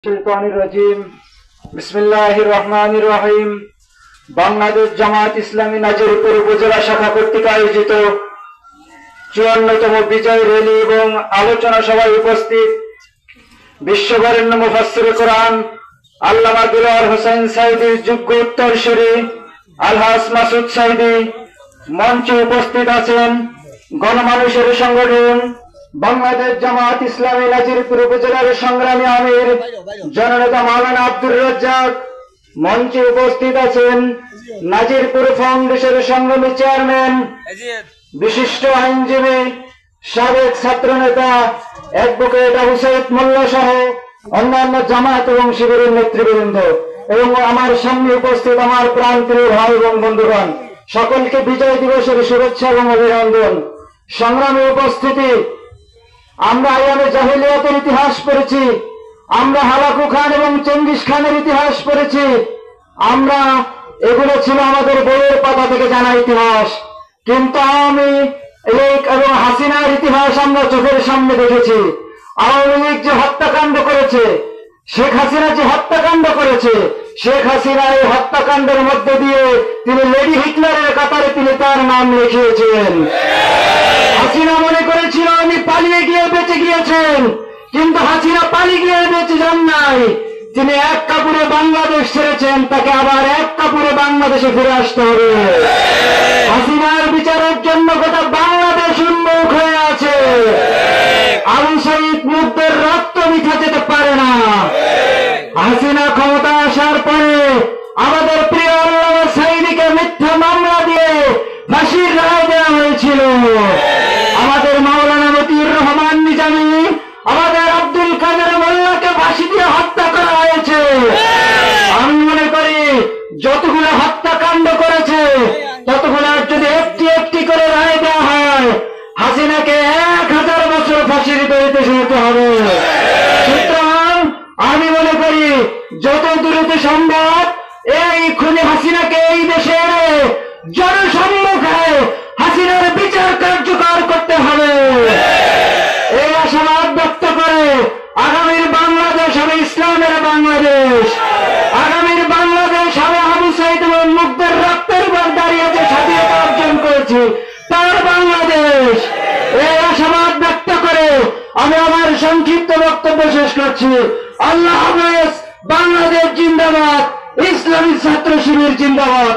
শৈতানির রাজিম। বিসমিল্লাহির রহমানির রহিম। বাংলাদেশ জামায়াত ইসলামী নাজিরপুর উপজেলা শাখা কর্তৃক আয়োজিত 54তম বিজয় র্যালি এবং আলোচনা সভায় উপস্থিত বিশ্ববরেণ্য মুফাসসিরে কোরআন আল্লামা দিলওয়ার হোসেন সাঈদীর যোগ্য উত্তরসূরি আলহাজ মাসুদ সাঈদী, মঞ্চে উপস্থিত আছেন গণমানুষের সংগঠন বাংলাদেশ জামায়াত ইসলামী নাজিরপুর উপজেলার সংগ্রামী আমির জননেতা মাওলানা আব্দুর রাজ্জাক, মঞ্চে উপস্থিত আছেন নাজিরপুর ফাউন্ডেশনের সংগ্রামী চেয়ারম্যান বিশিষ্ট আইনজীবী সাবেক ছাত্রনেতা অ্যাডভোকেট আবু সাঈদ মোল্লা সহ অন্যান্য জামায়াত এবং শিবিরের নেতৃবৃন্দ এবং আমার সামনে উপস্থিত আমার প্রান্তীয় ভাই এবং বন্ধুগণ, সকলকে বিজয় দিবসের শুভেচ্ছা এবং অভিনন্দন। সংগ্রামী উপস্থিতি, আমরা আইয়ামে জাহিলিয়াতের ইতিহাস পড়েছি, আমরা হালাকু খান এবং চেঙ্গিস খানের ইতিহাস পড়েছি, আমরা এগুলো ছিল আমাদের বইয়ের পাতা থেকে জানা ইতিহাস। কিন্তু আওয়ামী লীগ এবং হাসিনার ইতিহাস আমরা চোখের সামনে দেখেছি। আওয়ামী লীগ যে হত্যাকাণ্ড করেছে, শেখ হাসিনা যে হত্যাকাণ্ড করেছে, শেখ হাসিনা এই হত্যাকাণ্ডের মধ্যে দিয়ে তিনি লেডি হিটলারের কাতারে তিনি তার নাম লিখিয়েছেন। হাসিনা মনে করেছিল আমি পালিয়ে গিয়ে বেঁচে গিয়েছেন, কিন্তু হাসিনা পালিয়ে গিয়ে বেঁচে যান নাই। তিনি এক কাপড়ে বাংলাদেশ ছেড়েছেন, তাকে আবার এক কাপড়ে বাংলাদেশে ফিরে আসতে হবে। হাসিনার বিচারের জন্য গোটা বাংলাদেশ উন্মুখ হয়ে আছে। আবু সাঈদ মুগ্ধের রক্ত মিঠা যেতে পারে না। হাসিনা ক্ষমতা আসার পরে আমাদের প্রিয় আল্লামা সাঈদীকে মিথ্যা মামলা দিয়ে ফাঁসির রায় দেওয়া হয়েছিল। আমাদের মাওলানা মতিউর রহমান নিজামী, আমাদের আব্দুল কাদের মোল্লাকে ফাঁসি দিয়ে হত্যা করা হয়েছে। আমি মনে করি যতগুলো হত্যাকাণ্ড করেছে ততগুলোর যদি একটি একটি করে রায় দেওয়া হয়, হাসিনাকে 1000 বছর ফাঁসির দড়িতে শুনতে হবে। সুতরাং আমি মনে করি যত দ্রুত সম্ভব এই খুনি হাসিনাকে এই দেশে এনে জনসম্মুখে হাসিনার বিচার কার্যকর করতে হবে। এই আশাবাদ ব্যক্ত করে আগামীর বাংলাদেশ হবে ইসলামের বাংলাদেশ, আগামীর বাংলাদেশ হবে আবু সাঈদ এবং মুগ্ধের রক্তের উপর দাঁড়িয়ে যে স্বাধীনতা অর্জন করেছি তার বাংলাদেশ। এই আশাবাদ ব্যক্ত করে আমি আমার সংক্ষিপ্ত বক্তব্য শেষ করছি। আল্লাহ হাফেজ। বাংলাদেশ জিন্দাবাদ, ইসলামী ছাত্র শিবির জিন্দাবাদ।